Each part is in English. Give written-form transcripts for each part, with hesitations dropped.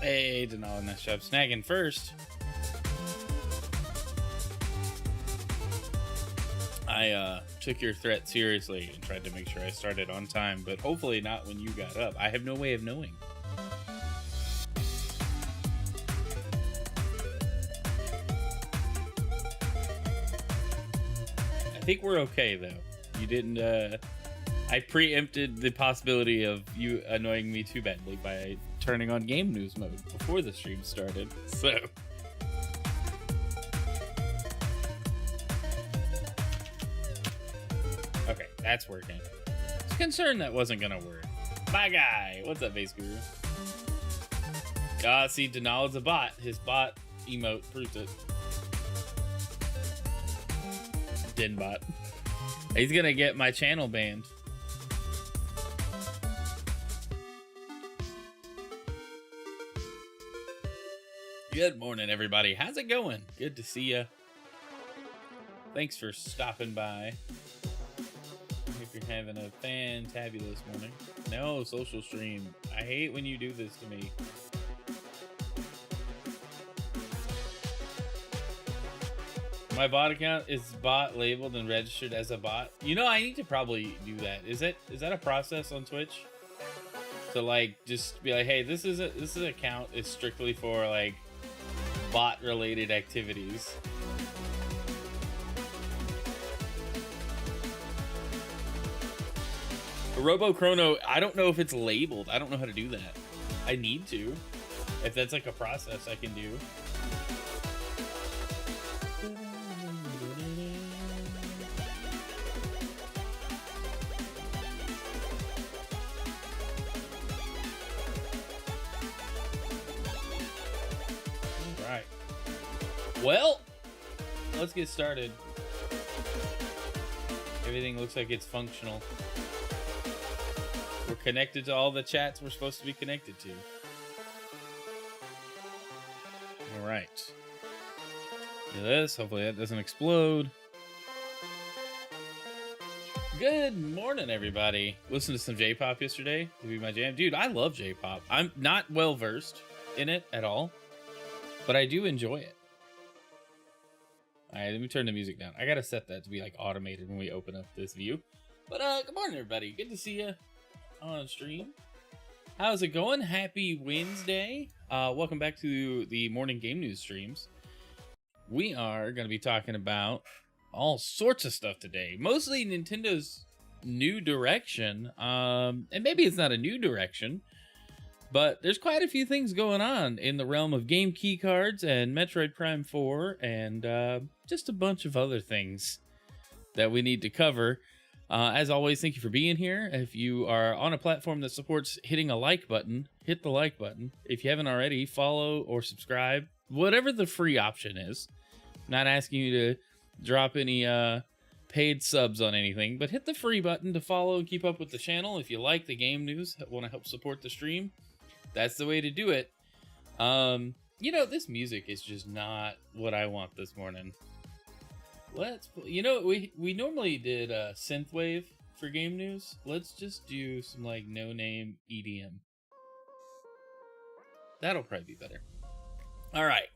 Hey, Denal, nice job snagging first. I took your threat seriously and tried to make sure I started on time, but hopefully not when you got up. I have no way of knowing. I think we're okay, though. You didn't, I preempted the possibility of you annoying me too badly by turning on game news mode before the stream started, so... Okay, that's working. I was concerned that wasn't gonna work. My guy! What's up, Base Guru? See, Denal is a bot. His bot emote proves it. Denbot. He's gonna get my channel banned. Good morning, everybody. How's it going? Good to see ya. Thanks for stopping by. Hope you're having a fantabulous morning. No, social stream. I hate when you do this to me. My bot account is bot labeled and registered as a bot. You know, I need to probably do that. Is that a process on Twitch? To like just be like, hey, this is an account is strictly for like bot related activities. Robo Chrono, I don't know if it's labeled. I don't know how to do that. I need to. If that's like a process I can do. Alright. Well, let's get started. Everything looks like it's functional. We're connected to all the chats we're supposed to be connected to. All right. Do this. Hopefully that doesn't explode. Good morning, everybody. Listened to some J-pop yesterday to be my jam. Dude, I love J-pop. I'm not well versed in it at all, but I do enjoy it. All right, let me turn the music down. I gotta set that to be like automated when we open up this view. But good morning, everybody. Good to see you on stream. How's it going? Happy Wednesday. Welcome back to the morning game news streams. We are going to be talking about all sorts of stuff today. Mostly Nintendo's new direction. And maybe it's not a new direction, but there's quite a few things going on in the realm of game key cards and Metroid Prime 4 and just a bunch of other things that we need to cover. As always, thank you for being here. If you are on a platform that supports hitting a like button, hit the like button. If you haven't already, follow or subscribe, whatever the free option is. I'm not asking you to drop any paid subs on anything, but hit the free button to follow and keep up with the channel. If you like the game news, want to help support the stream, that's the way to do it. You know, this music is just not what I want this morning. You know, we normally did synthwave for game news. Let's just do some like no-name EDM. That'll probably be better. All right.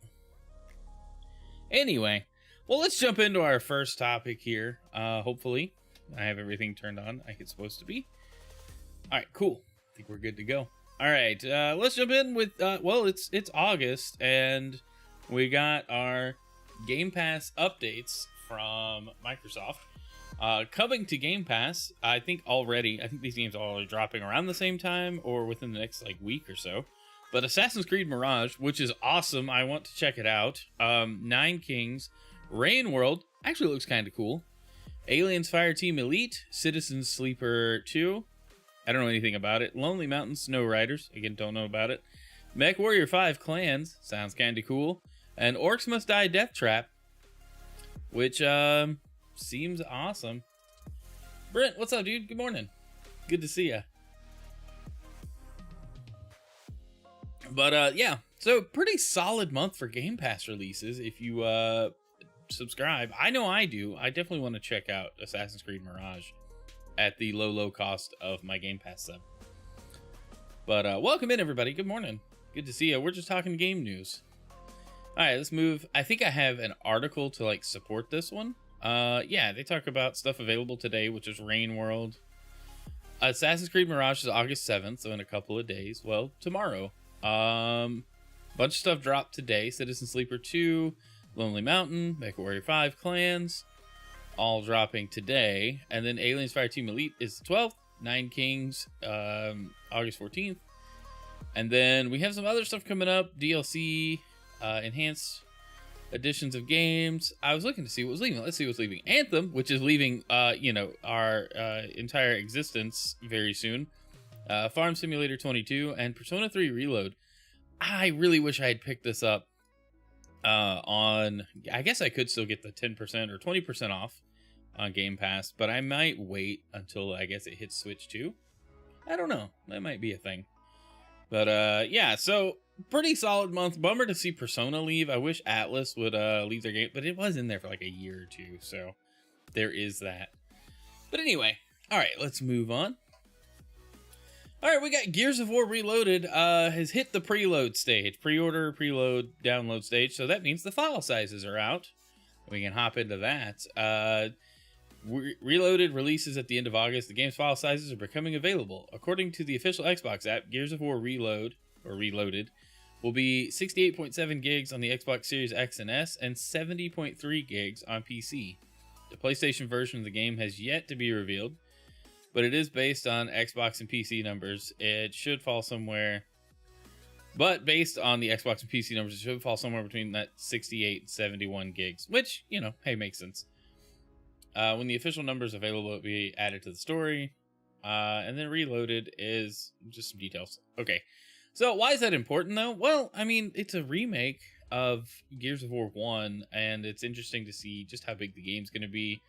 Anyway, well, let's jump into our first topic here. Hopefully, I have everything turned on like it's supposed to be. All right, cool. I think we're good to go. All right, let's jump in with well, it's August and we got our Game Pass updates from Microsoft coming to Game Pass. I think these games are already dropping around the same time or within the next like week or so. But Assassin's Creed Mirage, which is awesome, I want to check it out. Nine Kings, Rain World actually looks kind of cool. Aliens Fireteam Elite, Citizen Sleeper 2, I don't know anything about it. Lonely Mountain Snow Riders, again, don't know about it. Mech Warrior 5 Clans, sounds kind of cool. And Orcs Must Die Death Trap, which seems awesome. Brent, what's up, dude? Good morning. Good to see ya. But yeah, so pretty solid month for Game Pass releases. If you subscribe, I know I do. I definitely want to check out Assassin's Creed Mirage at the low cost of my Game Pass sub. But welcome in, everybody. Good morning. Good to see you. We're just talking game news. All right, let's move. I think I have an article to like support this one. Yeah, they talk about stuff available today, which is Rain World. Assassin's Creed Mirage is August 7th, so in a couple of days. Well, tomorrow. Bunch of stuff dropped today. Citizen Sleeper 2, Lonely Mountain, MechWarrior 5, Clans, all dropping today. And then Aliens Fireteam Elite is the 12th. Nine Kings, August 14th. And then we have some other stuff coming up. DLC, enhanced editions of games. I was looking to see what was leaving. Let's see what's leaving. Anthem, which is leaving, our entire existence very soon. Farm Simulator 22 and Persona 3 Reload. I really wish I had picked this up on... I guess I could still get the 10% or 20% off on GamePass, but I might wait until I guess it hits Switch too. I don't know. That might be a thing. But yeah, so pretty solid month. Bummer to see Persona leave. I wish Atlas would leave their game, but it was in there for like a year or two, so there is that. But anyway, all right, let's move on. All right, we got Gears of War Reloaded has hit the preload stage. Pre-order, preload, download stage. So that means the file sizes are out. We can hop into that. Reloaded releases at the end of August. The game's file sizes are becoming available. According to the official Xbox app, Gears of War Reloaded will be 68.7 gigs on the Xbox Series X and S and 70.3 gigs on PC. The PlayStation version of the game has yet to be revealed, but it is based on Xbox and PC numbers. It should fall somewhere... But based on the Xbox and PC numbers, it should fall somewhere between that 68 and 71 gigs, which, you know, hey, makes sense. When the official number is available, it'll be added to the story. And then Reloaded is just some details. Okay. So why is that important, though? Well, I mean, it's a remake of Gears of War 1, and it's interesting to see just how big the game's going to be.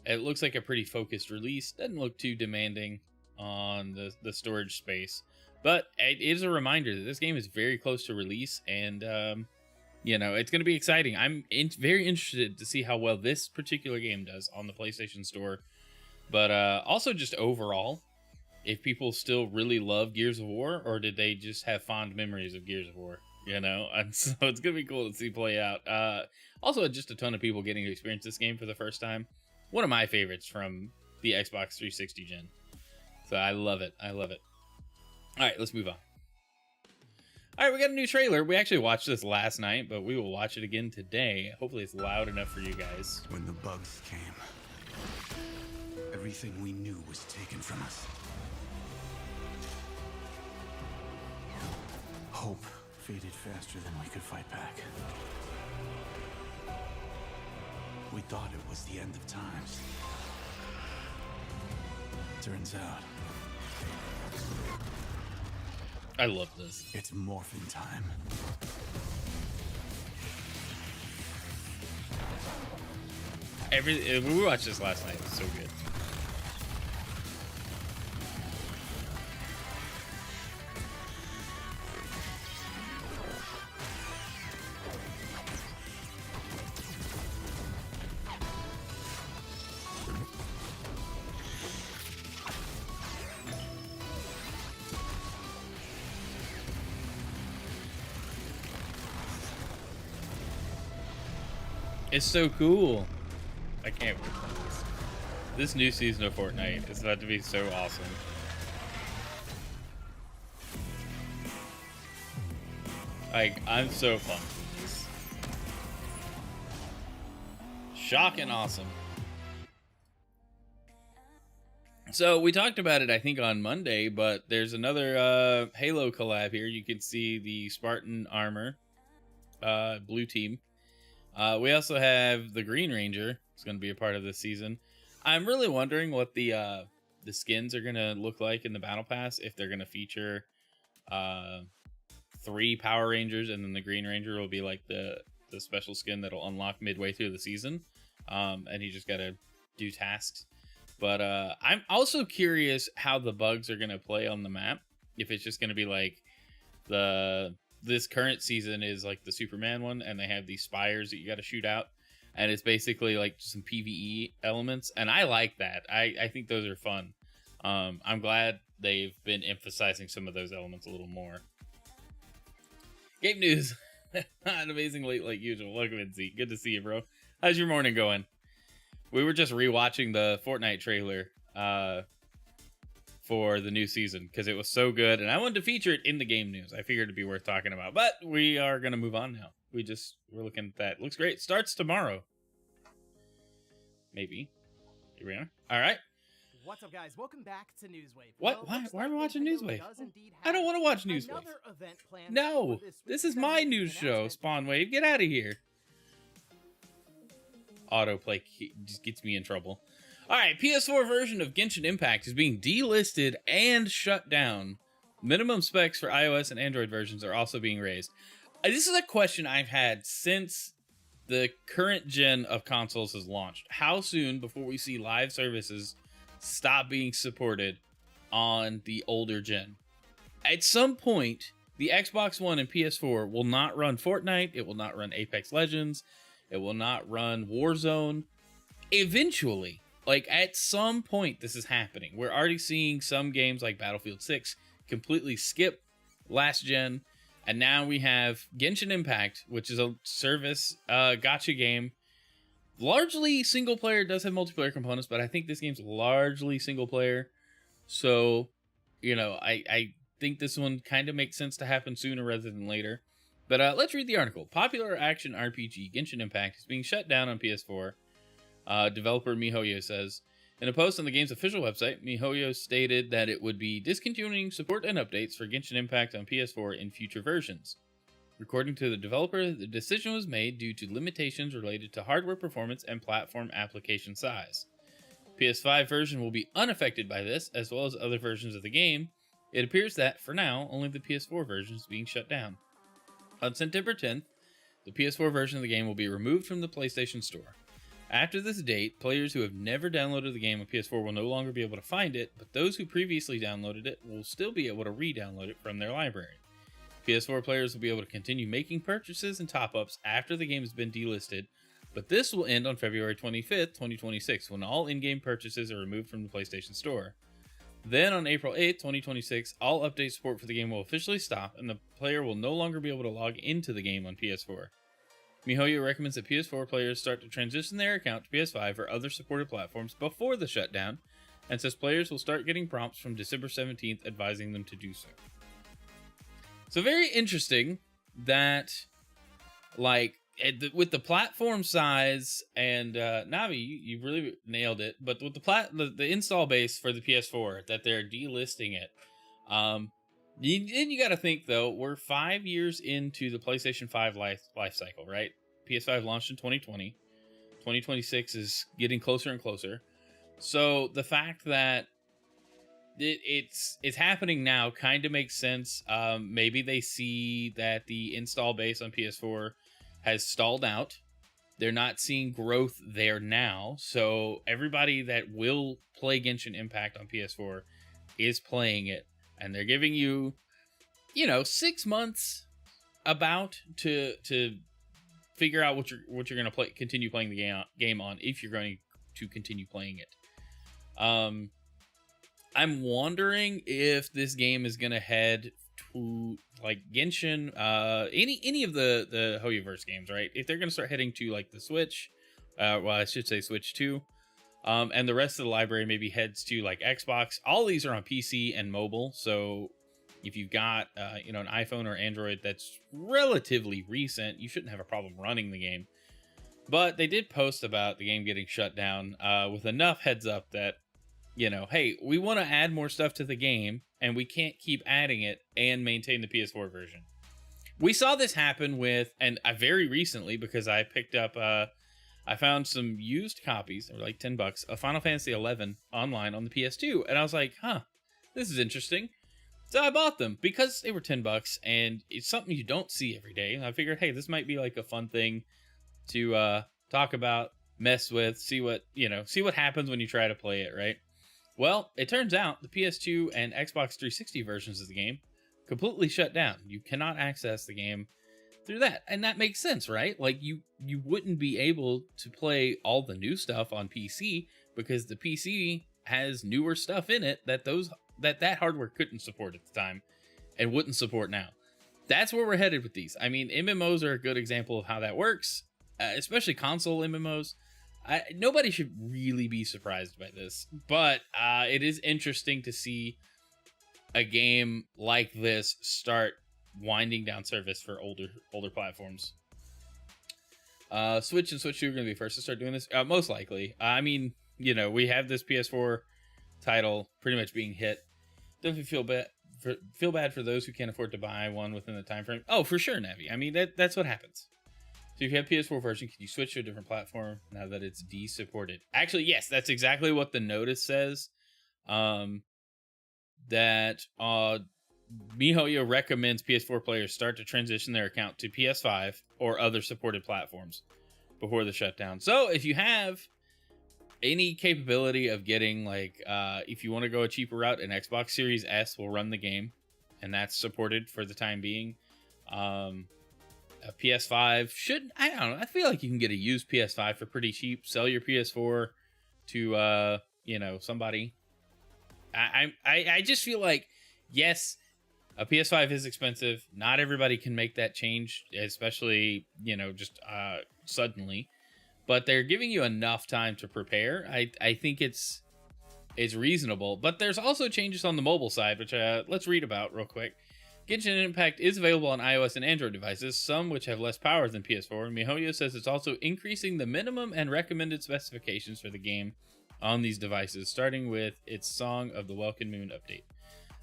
It looks like a pretty focused release. Doesn't look too demanding on the storage space. But it is a reminder that this game is very close to release, and... you know, it's going to be exciting. I'm very interested to see how well this particular game does on the PlayStation Store. But also just overall, if people still really love Gears of War, or did they just have fond memories of Gears of War? You know, and so it's going to be cool to see play out. Also, just a ton of people getting to experience this game for the first time. One of my favorites from the Xbox 360 gen. So I love it. I love it. All right, let's move on. All right, we got a new trailer. We actually watched this last night, but we will watch it again today. Hopefully it's loud enough for you guys. When the bugs came, everything we knew was taken from us. Hope faded faster than we could fight back. We thought it was the end of times. Turns out... I love this. it's morphin' time. We watched this last night. It was so good. It's so cool. I can't wait for this. This new season of Fortnite is about to be so awesome. Like, I'm so pumped for this. Shocking awesome. So we talked about it, I think, on Monday, but there's another Halo collab here. You can see the Spartan armor, blue team. We also have the Green Ranger. It's going to be a part of this season. I'm really wondering what the skins are going to look like in the Battle Pass. If they're going to feature 3 Power Rangers, and then the Green Ranger will be like the special skin that'll unlock midway through the season. And you just got to do tasks. But I'm also curious how the bugs are going to play on the map. If it's just going to be like this current season is like the Superman one, and they have these spires that you got to shoot out, and it's basically like some PvE elements, and I like that. I think those are fun. I'm glad they've been emphasizing some of those elements a little more. Game news. Not amazing late like usual. Welcome in, Z. Good to see you, bro. How's your morning going? We were just rewatching the Fortnite trailer for the new season because it was so good, and I wanted to feature it in the game news. I figured it'd be worth talking about, but we are gonna move on now. We're looking at that. Looks great. Starts tomorrow. Maybe. Here we are. All right. What's up, guys? Welcome back to Newswave. What? Why are we watching Newswave? I don't want to watch Newswave. No, this is my news show, Spawnwave. Get out of here. Autoplay just gets me in trouble. All right, PS4 version of Genshin Impact is being delisted and shut down. Minimum specs for iOS and Android versions are also being raised. This is a question I've had since the current gen of consoles has launched. How soon before we see live services stop being supported on the older gen? At some point, the Xbox One and PS4 will not run Fortnite. It will not run Apex Legends. It will not run Warzone. Eventually, like at some point, this is happening. We're already seeing some games like Battlefield 6 completely skip last gen. And now we have Genshin Impact, which is a service gacha game. Largely single player, does have multiplayer components, but I think this game's largely single player. So, you know, I think this one kind of makes sense to happen sooner rather than later. But let's read the article. Popular action RPG Genshin Impact is being shut down on PS4. Developer MiHoYo says. In a post on the game's official website, MiHoYo stated that it would be discontinuing support and updates for Genshin Impact on PS4 in future versions. According to the developer, the decision was made due to limitations related to hardware performance and platform application size. PS5 version will be unaffected by this, as well as other versions of the game. It appears that, for now, only the PS4 version is being shut down. On September 10th, the PS4 version of the game will be removed from the PlayStation Store. After this date, players who have never downloaded the game on PS4 will no longer be able to find it, but those who previously downloaded it will still be able to re-download it from their library. PS4 players will be able to continue making purchases and top-ups after the game has been delisted, but this will end on February 25th, 2026, when all in-game purchases are removed from the PlayStation Store. Then on April 8th, 2026, all update support for the game will officially stop, and the player will no longer be able to log into the game on PS4. MiHoYo recommends that PS4 players start to transition their account to PS5 or other supported platforms before the shutdown, and says players will start getting prompts from December 17th advising them to do so. So very interesting that, like, with the platform size, and Navi, you really nailed it, but with the install base for the PS4, that they're delisting it, you got to think, though, we're 5 years into the PlayStation 5 life cycle, right? PS5 launched in 2020. 2026 is getting closer and closer. So the fact that it's happening now kind of makes sense. Maybe they see that the install base on PS4 has stalled out. They're not seeing growth there now. So everybody that will play Genshin Impact on PS4 is playing it. And they're giving you, 6 months about to figure out what you're going to continue playing the game on, if you're going to continue playing it. I'm wondering if this game is going to head to like Genshin, any of the Hoyoverse games, right? If they're going to start heading to like the Switch, I should say Switch 2. And the rest of the library maybe heads to like Xbox. All these are on PC and mobile. So if you've got, an iPhone or Android that's relatively recent, you shouldn't have a problem running the game. But they did post about the game getting shut down with enough heads up that, hey, we want to add more stuff to the game and we can't keep adding it and maintain the PS4 version. We saw this happen with, and very recently, because I picked up, I found some used copies, they were like $10, of Final Fantasy XI online on the PS2. And I was like, this is interesting. So I bought them because they were $10 and it's something you don't see every day. And I figured, hey, this might be like a fun thing to talk about, mess with, see what happens when you try to play it, right? Well, it turns out the PS2 and Xbox 360 versions of the game completely shut down. You cannot access the game through that. And that makes sense, right? Like you wouldn't be able to play all the new stuff on PC because the PC has newer stuff in it that that hardware couldn't support at the time and wouldn't support now. that's where we're headed with these. I mean, MMOs are a good example of how that works, especially console MMOs. Nobody should really be surprised by this, but it is interesting to see a game like this start winding down service for older platforms. Switch and Switch 2 are going to be first to start doing this, most likely. I mean, we have this PS4 title pretty much being hit. Definitely feel bad for those who can't afford to buy one within the time frame. Oh, for sure, Navi. I mean, that's what happens. So if you have PS4 version, can you switch to a different platform now that it's de-supported? Actually, yes, that's exactly what the notice says. That MiHoYo recommends PS4 players start to transition their account to PS5 or other supported platforms before the shutdown. So if you have any capability of getting, like, if you want to go a cheaper route, an Xbox Series S will run the game, and that's supported for the time being. A PS5 I don't know, I feel like you can get a used PS5 for pretty cheap. Sell your PS4 to somebody. I just feel like, yes, a PS5 is expensive. Not everybody can make that change, especially just suddenly, but they're giving you enough time to prepare. I think it's reasonable. But there's also changes on the mobile side, which let's read about real quick. Genshin Impact is available on iOS and Android devices, some which have less power than PS4. MiHoYo says it's also increasing the minimum and recommended specifications for the game on these devices, starting with its Song of the Welkin Moon update.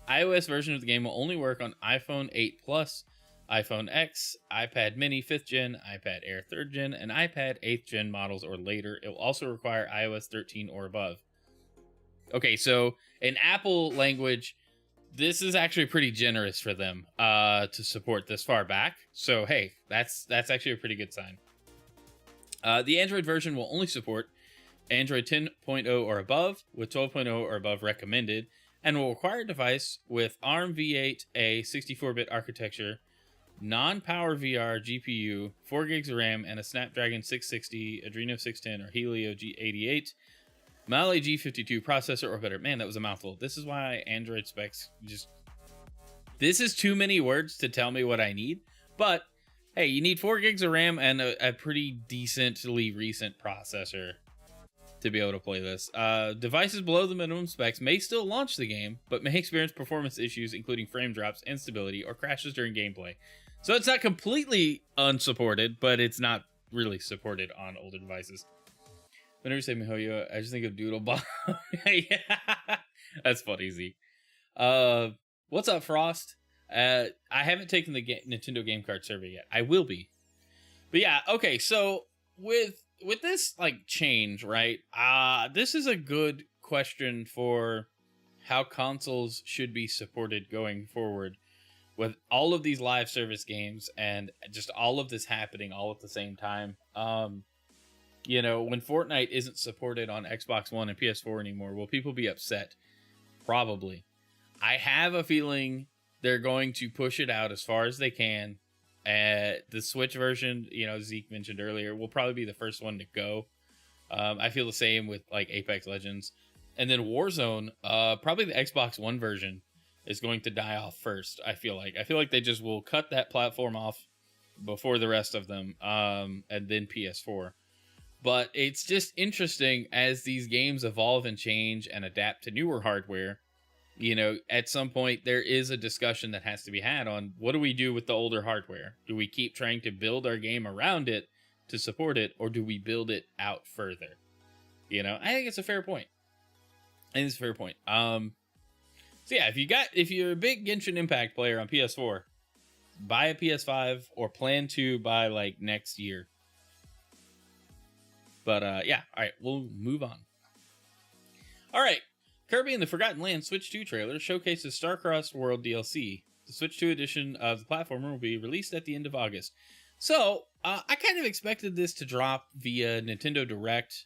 iOS version of the game will only work on iPhone 8 Plus, iPhone X, iPad Mini 5th Gen, iPad Air 3rd Gen, and iPad 8th Gen models or later. It will also require iOS 13 or above. Okay, so in Apple language, this is actually pretty generous for them to support this far back. So, hey, that's actually a pretty good sign. The Android version will only support Android 10.0 or above, with 12.0 or above recommended, and will require a device with ARM v8, a 64-bit architecture, non-power VR GPU, 4 gigs of RAM, and a Snapdragon 660, Adreno 610, or Helio G88, Mali G52 processor or better. Man, that was a mouthful. This is why Android specs this is too many words to tell me what I need. But hey, you need 4 gigs of RAM and a pretty decently recent processor to be able to play this. Devices below the minimum specs may still launch the game, but may experience performance issues, including frame drops, instability, or crashes during gameplay. So it's not completely unsupported, but it's not really supported on older devices. Whenever you say MiHoYo, I just think of Doodleball. Yeah, that's funny, Z. What's up, Frost? I haven't taken the Nintendo Game Card survey yet. I will be. But yeah, okay, so with this, like, change, right? This is a good question for how consoles should be supported going forward with all of these live service games and just all of this happening all at the same time. When Fortnite isn't supported on Xbox One and PS4 anymore, will people be upset? Probably. I have a feeling they're going to push it out as far as they can. The Switch version, Zeke mentioned earlier, will probably be the first one to go. I feel the same with, like, Apex Legends. And then Warzone, probably the Xbox One version is going to die off first, I feel like. I feel like they just will cut that platform off before the rest of them, and then PS4. But it's just interesting as these games evolve and change and adapt to newer hardware. At some point, there is a discussion that has to be had on what do we do with the older hardware? Do we keep trying to build our game around it to support it, or do we build it out further? I think it's a fair point. So yeah, if you're a big Genshin Impact player on PS4, buy a PS5 or plan to by, like, next year. But yeah, all right, we'll move on. All right, Kirby and the Forgotten Land Switch 2 trailer showcases Starcrossed World DLC. The Switch 2 edition of the platformer will be released at the end of August. So, I kind of expected this to drop via Nintendo Direct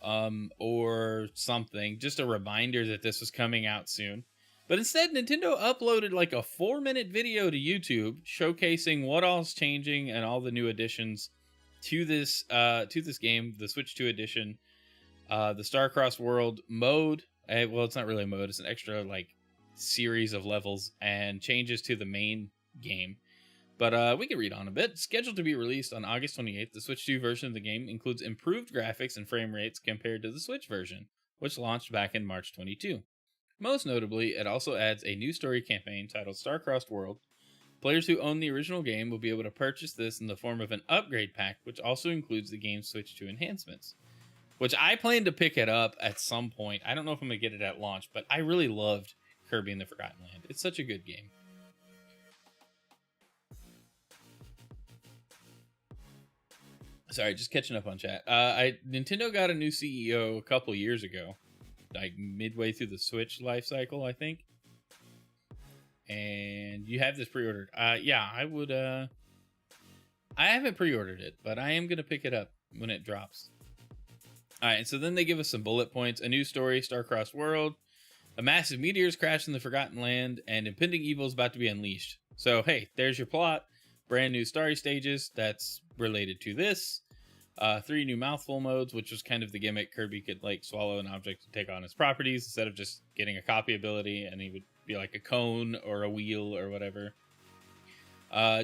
or something, just a reminder that this was coming out soon. But instead, Nintendo uploaded like a 4-minute video to YouTube showcasing what all's changing and all the new additions to this game, the Switch 2 edition, the Starcrossed World mode. Well, it's not really a mode; it's an extra, like, series of levels and changes to the main game. But we can read on a bit. Scheduled to be released on August 28th, the Switch 2 version of the game includes improved graphics and frame rates compared to the Switch version, which launched back in March 22. Most notably, it also adds a new story campaign titled Star-Crossed World. Players who own the original game will be able to purchase this in the form of an upgrade pack, which also includes the game's Switch 2 enhancements. Which I plan to pick it up at some point. I don't know if I'm going to get it at launch, but I really loved Kirby and the Forgotten Land. It's such a good game. Sorry, just catching up on chat. Nintendo got a new CEO a couple years ago, like midway through the Switch life cycle, I think. And you have this pre-ordered. Yeah, I would. I haven't pre-ordered it, but I am gonna pick it up when it drops. All right, so then they give us some bullet points: a new story, Star-Crossed World, a massive meteor's crashed in the Forgotten Land, and impending evil is about to be unleashed. So hey, there's your plot. Brand new story stages that's related to this. 3 new mouthful modes, which was kind of the gimmick. Kirby could like swallow an object and take on his properties instead of just getting a copy ability, and he would be like a cone or a wheel or whatever.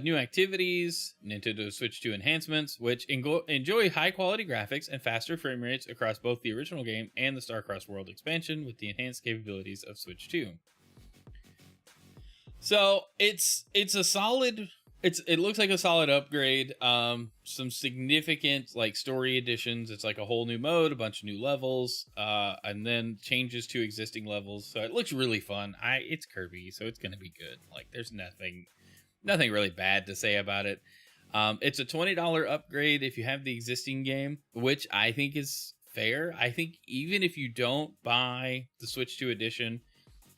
New activities, Nintendo Switch 2 enhancements, which enjoy high quality graphics and faster frame rates across both the original game and the Star-Crossed World expansion with the enhanced capabilities of Switch 2. So it's a solid. It looks like a solid upgrade. Some significant like story additions. It's like a whole new mode, a bunch of new levels, and then changes to existing levels. So it looks really fun. It's Kirby, so it's gonna be good. Like there's nothing really bad to say about it. It's a $20 upgrade if you have the existing game, which I think is fair. I think even if you don't buy the Switch 2 edition,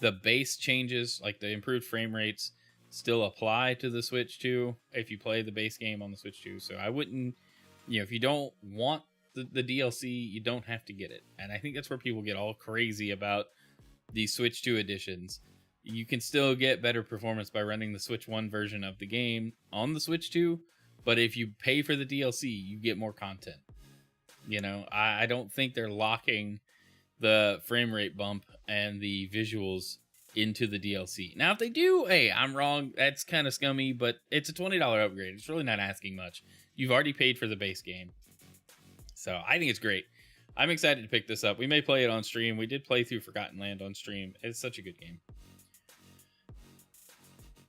the base changes, like the improved frame rates, still apply to the Switch 2 if you play the base game on the Switch 2. So I wouldn't, if you don't want the DLC, you don't have to get it. And I think that's where people get all crazy about the Switch 2 editions. You can still get better performance by running the Switch 1 version of the game on the Switch 2, but if you pay for the DLC, you get more content. I don't think they're locking the frame rate bump and the visuals into the DLC. Now, if they do, hey, I'm wrong. That's kind of scummy, but it's a $20 upgrade. It's really not asking much. You've already paid for the base game. So I think it's great. I'm excited to pick this up. We may play it on stream. We did play through Forgotten Land on stream. It's such a good game.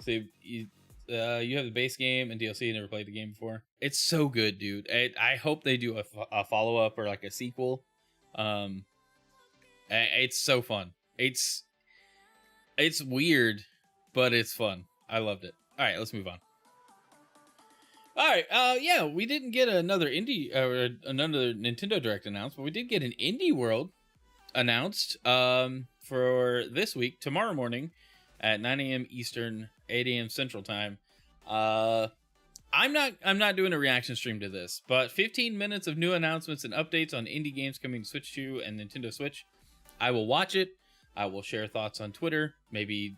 So you have the base game and DLC. You never played the game before. It's so good, dude. I hope they do a follow-up or like a sequel. It's so fun. It's weird, but it's fun. I loved it. All right, let's move on. All right, yeah, we didn't get another another Nintendo Direct announced, but we did get an Indie World announced for this week, tomorrow morning at 9 a.m. Eastern, 8 a.m. Central Time. I'm not doing a reaction stream to this, but 15 minutes of new announcements and updates on indie games coming to Switch 2 and Nintendo Switch. I will watch it. I will share thoughts on Twitter, maybe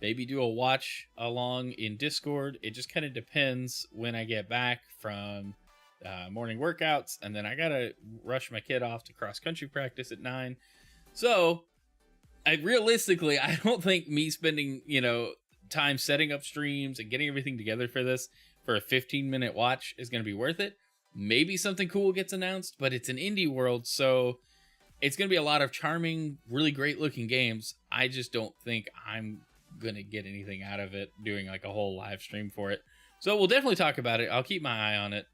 do a watch along in Discord. It just kind of depends when I get back from morning workouts, and then I gotta rush my kid off to cross country practice at 9. So, realistically, I don't think me spending time setting up streams and getting everything together for this for a 15-minute watch is gonna be worth it. Maybe something cool gets announced, but it's an indie world, so it's going to be a lot of charming, really great looking games. I just don't think I'm going to get anything out of it doing like a whole live stream for it. So we'll definitely talk about it. I'll keep my eye on it.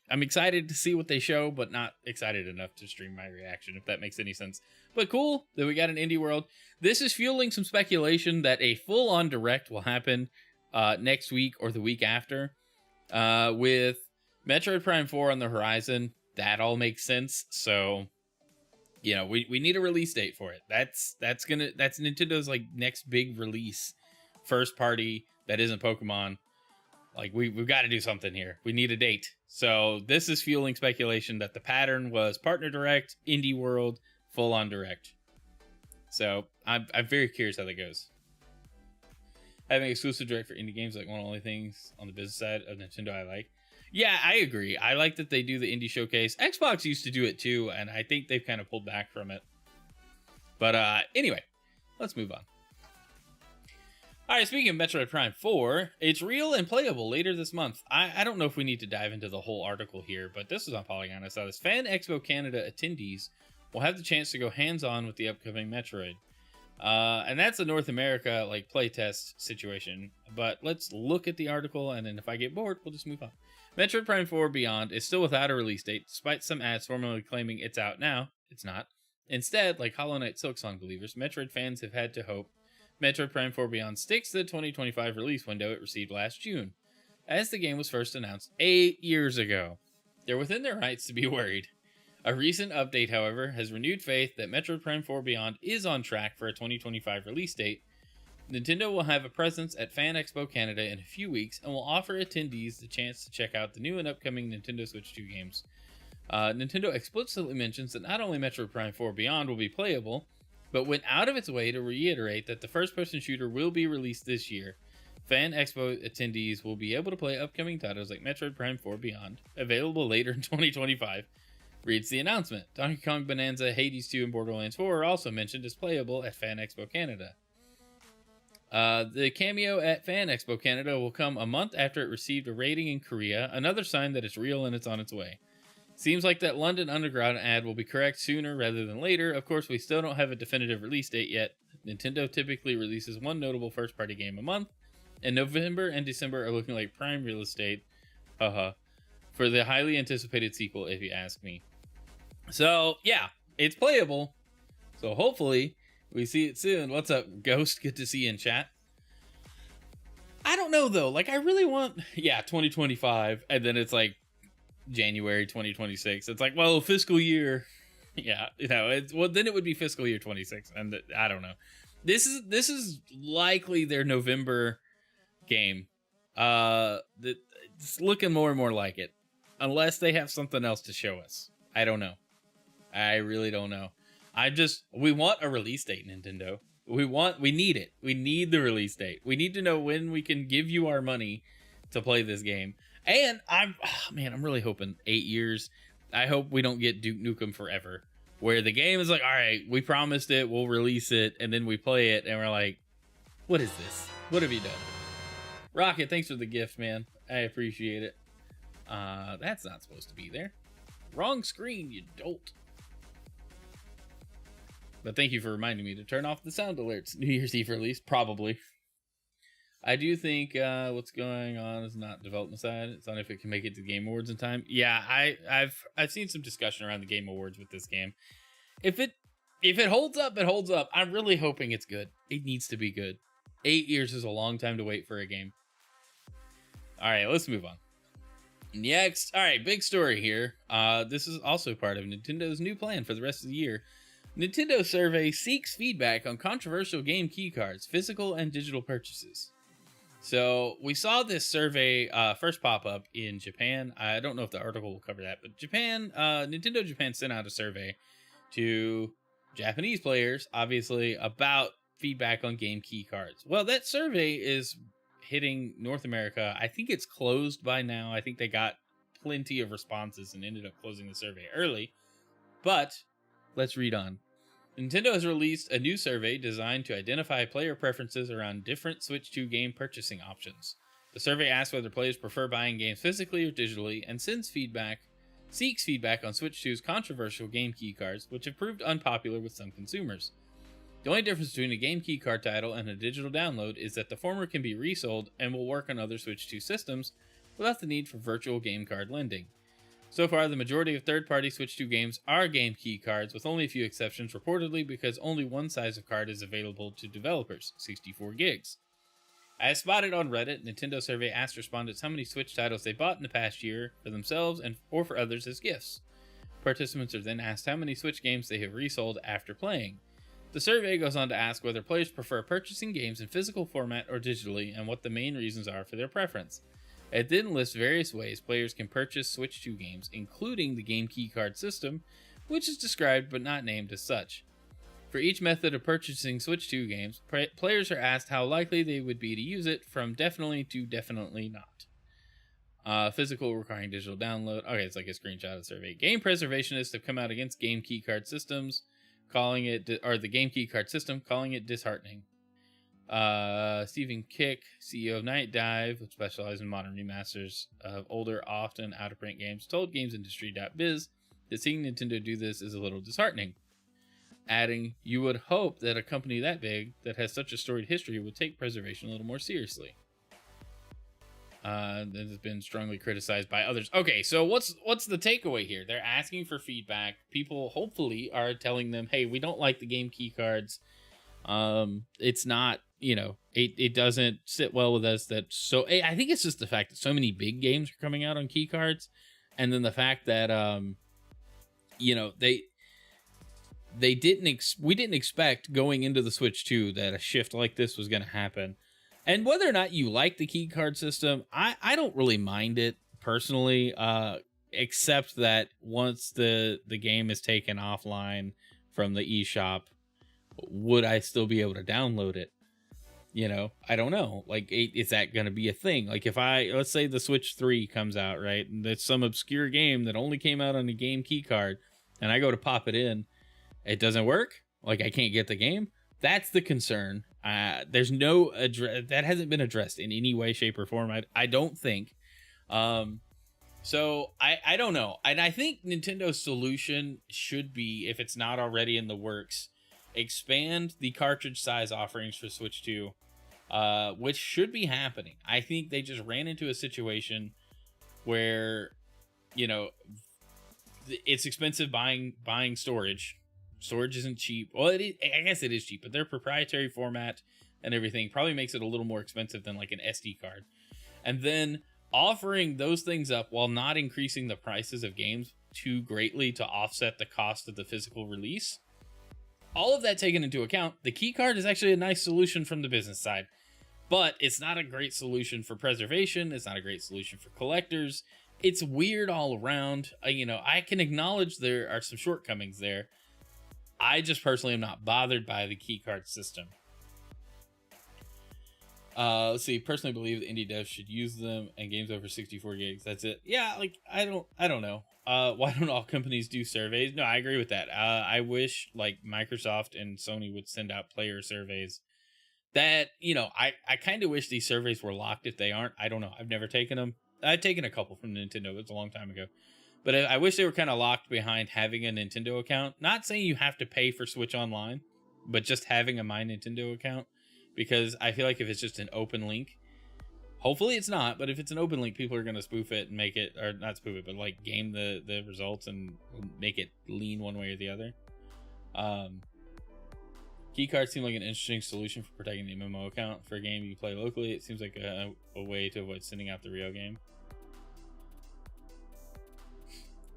I'm excited to see what they show, but not excited enough to stream my reaction, if that makes any sense. But cool that we got an indie world. This is fueling some speculation that a full-on direct will happen next week or the week after. With Metroid Prime 4 on the horizon, that all makes sense. So we need a release date for it. That's Nintendo's like next big release, first party that isn't Pokemon. Like we've got to do something here. We need a date. So this is fueling speculation that the pattern was partner direct, indie world, full on direct. So I'm very curious how that goes. Having exclusive direct for indie games like one of the only things on the business side of Nintendo I like. Yeah, I agree. I like that they do the indie showcase. Xbox used to do it too, and I think they've kind of pulled back from it. But anyway, let's move on. All right, speaking of Metroid Prime 4, it's real and playable later this month. I don't know if we need to dive into the whole article here, but this was on Polygon. I saw this. Fan Expo Canada attendees will have the chance to go hands-on with the upcoming Metroid. And that's a North America playtest situation. But let's look at the article, and then if I get bored, we'll just move on. Metroid Prime 4 Beyond is still without a release date, despite some ads formerly claiming it's out now. It's not. Instead, like Hollow Knight Silksong believers, Metroid fans have had to hope Metroid Prime 4 Beyond sticks to the 2025 release window it received last June, as the game was first announced 8 years ago. They're within their rights to be worried. A recent update, however, has renewed faith that Metroid Prime 4 Beyond is on track for a 2025 release date. Nintendo will have a presence at Fan Expo Canada in a few weeks and will offer attendees the chance to check out the new and upcoming Nintendo Switch 2 games. Nintendo explicitly mentions that not only Metroid Prime 4 Beyond will be playable, but went out of its way to reiterate that the first-person shooter will be released this year. Fan Expo attendees will be able to play upcoming titles like Metroid Prime 4 Beyond, available later in 2025, reads the announcement. Donkey Kong Bonanza, Hades 2, and Borderlands 4 are also mentioned as playable at Fan Expo Canada. The cameo at Fan Expo Canada will come a month after it received a rating in Korea, another sign that it's real and it's on its way. Seems like that London Underground ad will be correct sooner rather than later. Of course, we still don't have a definitive release date yet. Nintendo typically releases one notable first-party game a month, and November and December are looking like prime real estate, for the highly anticipated sequel, if you ask me. So, yeah, it's playable. So hopefully, we see it soon. What's up, Ghost? Good to see you in chat. I don't know, though. I really want... Yeah, 2025, and then it's January 2026. It's well, fiscal year. Yeah, then it would be fiscal year 26, and I don't know. This is likely their November game. It's looking more and more like it, unless they have something else to show us. I don't know. I really don't know. We want a release date, Nintendo. We need it. We need the release date. We need to know when we can give you our money to play this game. And I'm really hoping 8 years. I hope we don't get Duke Nukem Forever, where the game is all right, we promised it, we'll release it, and then we play it, and we're like, what is this? What have you done? Rocket, thanks for the gift, man. I appreciate it. That's not supposed to be there. Wrong screen, you dolt. But thank you for reminding me to turn off the sound alerts. New Year's Eve release, probably. I do think what's going on is not development side. It's on if it can make it to the Game Awards in time. Yeah, I've seen some discussion around the Game Awards with this game. If it holds up, it holds up. I'm really hoping it's good. It needs to be good. 8 years is a long time to wait for a game. All right, let's move on. Next, all right, big story here. This is also part of Nintendo's new plan for the rest of the year. Nintendo survey seeks feedback on controversial game keycards, physical and digital purchases. So we saw this survey first pop up in Japan. I don't know if the article will cover that, but Nintendo Japan sent out a survey to Japanese players, obviously, about feedback on game key cards. Well, that survey is hitting North America. I think it's closed by now. I think they got plenty of responses and ended up closing the survey early. But let's read on. Nintendo has released a new survey designed to identify player preferences around different Switch 2 game purchasing options. The survey asks whether players prefer buying games physically or digitally, and seeks feedback on Switch 2's controversial game keycards, which have proved unpopular with some consumers. The only difference between a game keycard title and a digital download is that the former can be resold and will work on other Switch 2 systems without the need for virtual game card lending. So far, the majority of third-party Switch 2 games are game key cards, with only a few exceptions, reportedly because only one size of card is available to developers, 64 gigs. As spotted on Reddit, Nintendo survey asked respondents how many Switch titles they bought in the past year for themselves or for others as gifts. Participants are then asked how many Switch games they have resold after playing. The survey goes on to ask whether players prefer purchasing games in physical format or digitally, and what the main reasons are for their preference. It then lists various ways players can purchase Switch 2 games, including the game keycard system, which is described but not named as such. For each method of purchasing Switch 2 games, players are asked how likely they would be to use it, from definitely to definitely not. Physical requiring digital download. Okay, it's like a screenshot of the survey. Game preservationists have come out against game keycard systems, calling it, or the game keycard system, calling it disheartening. Stephen Kick, CEO of Night Dive, which specializes in modern remasters of older, often out-of-print games, told GamesIndustry.biz that seeing Nintendo do this is a little disheartening. Adding, you would hope that a company that big, that has such a storied history, would take preservation a little more seriously. That has been strongly criticized by others. Okay, so what's the takeaway here? They're asking for feedback. People hopefully are telling them, hey, we don't like the game key cards. It's not, it doesn't sit well with us. I think it's just the fact that so many big games are coming out on key cards, and then the fact that we didn't expect going into the Switch 2 that a shift like this was going to happen. And whether or not you like the key card system, I don't really mind it personally, except that once the game is taken offline from the eShop, would I still be able to download it? I don't know. Like, is that going to be a thing? Like, let's say the Switch 3 comes out, right? And it's some obscure game that only came out on a game key card, and I go to pop it in, it doesn't work? Like, I can't get the game? That's the concern. There's no that hasn't been addressed in any way, shape, or form. I don't think. So I don't know. And I think Nintendo's solution should be, if it's not already in the works, expand the cartridge size offerings for Switch 2, which should be happening. I think they just ran into a situation where, it's expensive buying storage. Storage isn't cheap. Well, I guess it is cheap, but their proprietary format and everything probably makes it a little more expensive than like an SD card. And then offering those things up while not increasing the prices of games too greatly to offset the cost of the physical release. All of that taken into account, the key card is actually a nice solution from the business side, but it's not a great solution for preservation. It's not a great solution for collectors. It's weird all around. I can acknowledge there are some shortcomings there. I just personally am not bothered by the keycard system. Let's see. Personally believe that indie devs should use them and games over 64 gigs. That's it. Yeah, like I don't know. Why don't all companies do surveys? No, I agree with that. I wish like Microsoft and Sony would send out player surveys. That, I kind of wish these surveys were locked if they aren't. I don't know. I've never taken them. I've taken a couple from Nintendo. It was a long time ago. But I wish they were kind of locked behind having a Nintendo account. Not saying you have to pay for Switch Online, but just having a My Nintendo account. Because I feel like if it's just an open link, hopefully it's not, but if it's an open link, people are going to spoof it and make it, or not spoof it, but like game the results and make it lean one way or the other. Keycards seem like an interesting solution for protecting the MMO account for a game you play locally. It seems like a way to avoid sending out the real game.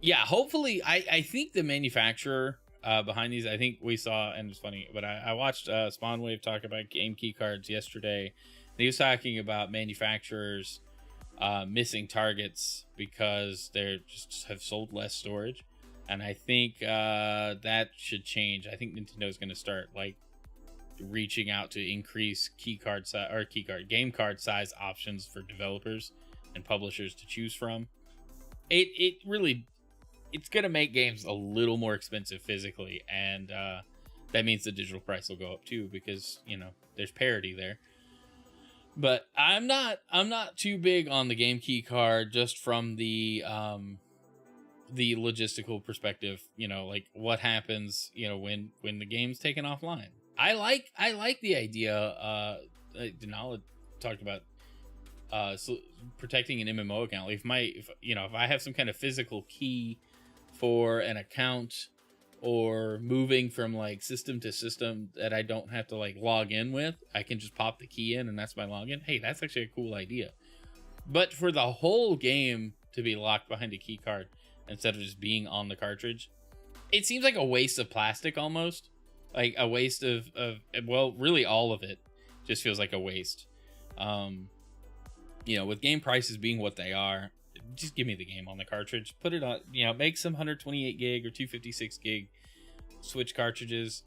Yeah, hopefully, I think the manufacturer behind these, I think we saw, and it's funny, but I watched Spawnwave talk about game key cards yesterday. He was talking about manufacturers missing targets because they just have sold less storage, and I think that should change. I think Nintendo's going to start like reaching out to increase game card size options for developers and publishers to choose from. It really. It's going to make games a little more expensive physically, and that means the digital price will go up too because, there's parity there. But I'm not too big on the game key card just from the logistical perspective, like what happens, when the game's taken offline. I like the idea Denala talked about protecting an MMO account. Like if I have some kind of physical key for an account or moving from like system to system that I don't have to like log in with, I can just pop the key in and that's my login. Hey, that's actually a cool idea. But for the whole game to be locked behind a key card instead of just being on the cartridge, it seems like a waste of plastic almost. Like a waste of well, really all of it just feels like a waste. With game prices being what they are, just give me the game on the cartridge. Put it on, make some 128 gig or 256 gig Switch cartridges.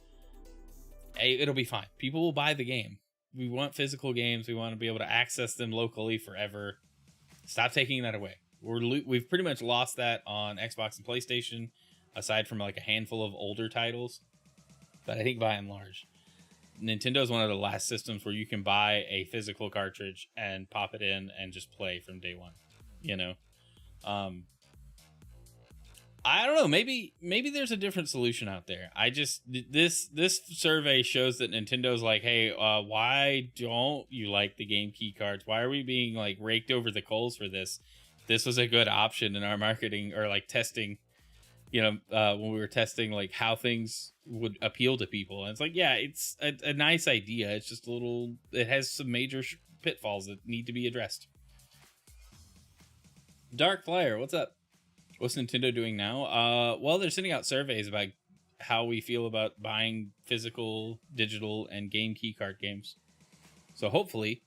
Hey, it'll be fine. People will buy the game. We want physical games. We want to be able to access them locally forever. Stop taking that away. We've pretty much lost that on Xbox and PlayStation, aside from like a handful of older titles. But I think by and large, Nintendo is one of the last systems where you can buy a physical cartridge and pop it in and just play from day one. You know, I don't know. Maybe there's a different solution out there. I just this survey shows that Nintendo's like, hey, why don't you like the game key cards? Why are we being like raked over the coals for this? This was a good option in our marketing or like testing. You know, when we were testing like how things would appeal to people, and it's like, yeah, it's a nice idea. It's just a little. It has some major pitfalls that need to be addressed. Dark Flyer, what's up? What's Nintendo doing now? Well, they're sending out surveys about how we feel about buying physical, digital, and game key card games. So hopefully,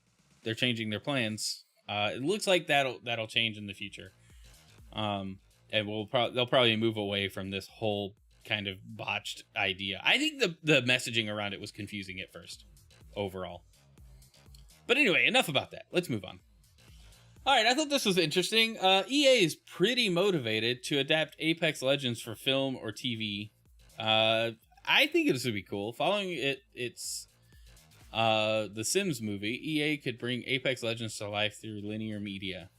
they're changing their plans. It looks like that'll change in the future. And they'll probably move away from this whole kind of botched idea. I think the messaging around it was confusing at first, overall. But anyway, enough about that. Let's move on. All right, I thought this was interesting. EA is pretty motivated to adapt Apex Legends for film or TV. I think this would be cool. Following its The Sims movie, EA could bring Apex Legends to life through linear media.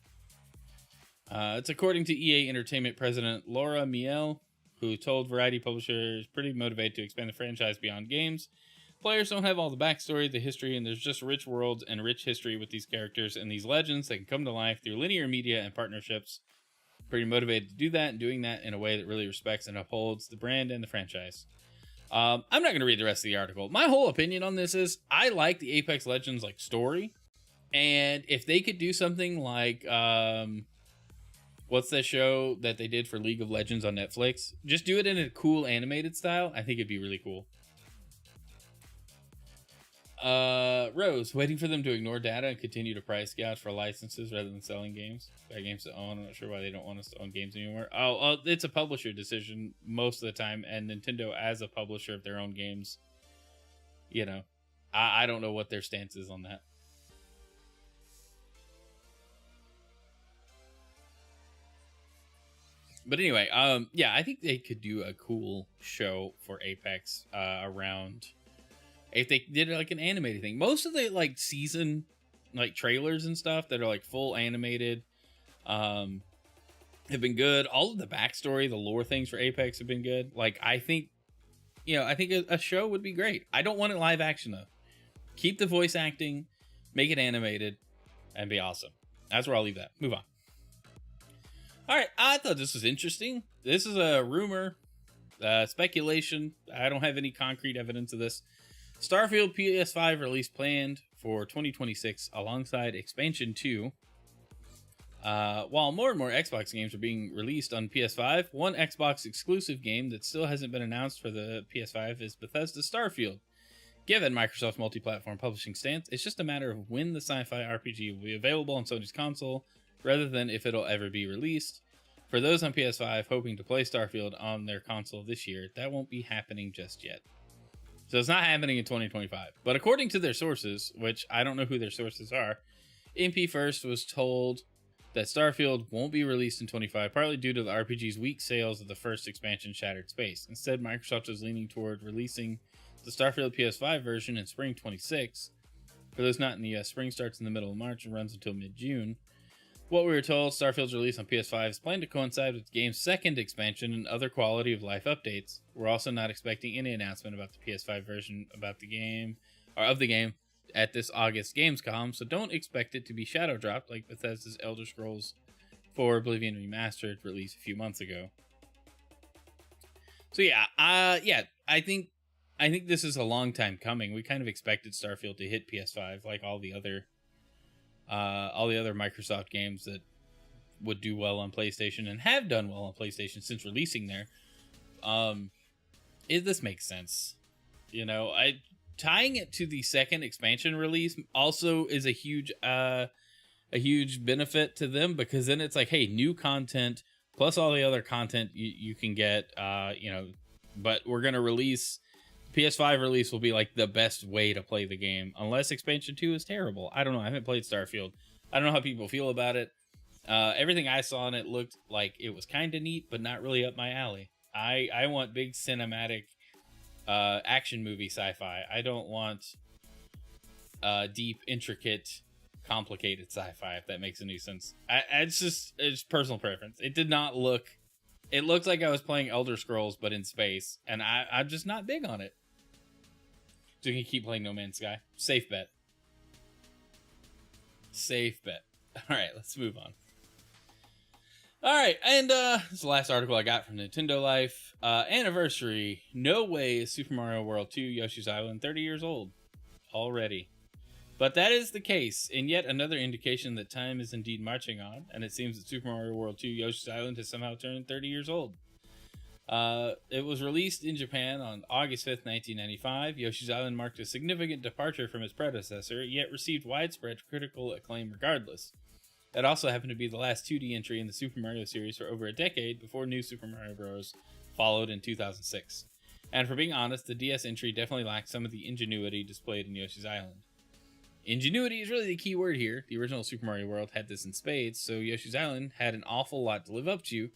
It's according to EA Entertainment president Laura Miele, who told Variety publishers pretty motivated to expand the franchise beyond games. Players don't have all the backstory, the history, and there's just rich worlds and rich history with these characters and these legends that can come to life through linear media and partnerships. Pretty motivated to do that and doing that in a way that really respects and upholds the brand and the franchise. I'm not going to read the rest of the article. My whole opinion on this is I like the Apex Legends like story, and if they could do something like what's that show that they did for League of Legends on Netflix? Just do it in a cool animated style. I think it'd be really cool. Rose, waiting for them to ignore data and continue to price gouge for licenses rather than selling games. Buy games to own. I'm not sure why they don't want us to own games anymore. Oh, it's a publisher decision most of the time, and Nintendo as a publisher of their own games, you know, I don't know what their stance is on that. But anyway, yeah, I think they could do a cool show for Apex around. If they did like an animated thing, most of the like season like trailers and stuff that are like full animated have been good. All of the backstory, the lore things for Apex have been good. Like I think a show would be great. I don't want it live action though. Keep the voice acting, make it animated, and be awesome. That's where I'll leave that. Move on. All right, I thought this was interesting. This is a rumor, speculation. I don't have any concrete evidence of this. Starfield PS5 release planned for 2026 alongside Expansion 2. While more and more Xbox games are being released on PS5, one Xbox exclusive game that still hasn't been announced for the PS5 is Bethesda's Starfield. Given Microsoft's multi-platform publishing stance, it's just a matter of when the sci-fi RPG will be available on Sony's console, rather than if it'll ever be released. For those on PS5 hoping to play Starfield on their console this year, that won't be happening just yet. So it's not happening in 2025. But according to their sources, which I don't know who their sources are, MP First was told that Starfield won't be released in 25, partly due to the RPG's weak sales of the first expansion, Shattered Space. Instead, Microsoft is leaning toward releasing the Starfield PS5 version in spring 26. For those not in the US, spring starts in the middle of March and runs until mid-June. What we were told, Starfield's release on PS5 is planned to coincide with the game's second expansion and other quality of life updates. We're also not expecting any announcement about the PS5 version of the game at this August Gamescom, so don't expect it to be shadow dropped like Bethesda's Elder Scrolls 4 Oblivion Remastered released a few months ago. So I think this is a long time coming. We kind of expected Starfield to hit PS5 like all the other Microsoft games that would do well on PlayStation and have done well on PlayStation since releasing there. This makes sense. You know, tying it to the second expansion release also is a huge benefit to them, because then it's like, hey, new content plus all the other content you can get, but we're going to release PS5 release will be like the best way to play the game, unless expansion 2 is terrible. I don't know. I haven't played Starfield. I don't know how people feel about it. Everything I saw in it looked like it was kind of neat, but not really up my alley. I want big cinematic action movie sci-fi. I don't want deep, intricate, complicated sci-fi, if that makes any sense. It's personal preference. It did not look... It looked like I was playing Elder Scrolls, but in space, and I'm just not big on it. So you can keep playing No Man's Sky. Safe bet. Safe bet. All right, let's move on. All right, and this is the last article I got from Nintendo Life. Anniversary. No way is Super Mario World 2 Yoshi's Island 30 years old already. But that is the case, and yet another indication that time is indeed marching on, and it seems that Super Mario World 2 Yoshi's Island has somehow turned 30 years old. It was released in Japan on August 5th, 1995. Yoshi's Island marked a significant departure from its predecessor, yet received widespread critical acclaim regardless. It also happened to be the last 2D entry in the Super Mario series for over a decade before New Super Mario Bros. Followed in 2006. And for being honest, the DS entry definitely lacked some of the ingenuity displayed in Yoshi's Island. Ingenuity is really the key word here. The original Super Mario World had this in spades, so Yoshi's Island had an awful lot to live up to,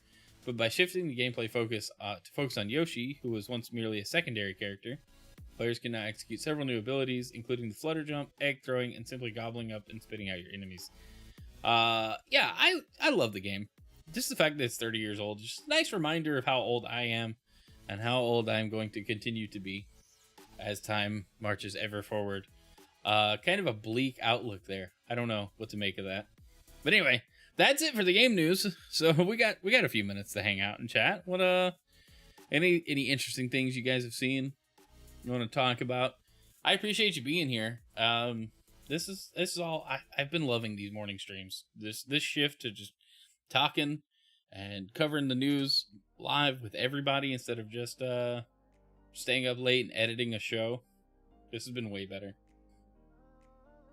but by shifting the gameplay focus to focus on Yoshi, who was once merely a secondary character, players can now execute several new abilities, including the flutter jump, egg throwing, and simply gobbling up and spitting out your enemies. Yeah, I love the game. Just the fact that it's 30 years old, just a nice reminder of how old I am, and how old I'm going to continue to be as time marches ever forward. Kind of a bleak outlook there. I don't know what to make of that. But anyway, that's it for the game news. So we got a few minutes to hang out and chat. What any interesting things you guys have seen you want to talk about? I appreciate you being here. This is all I've been loving these morning streams. This shift to just talking and covering the news live with everybody instead of just staying up late and editing a show. This has been way better.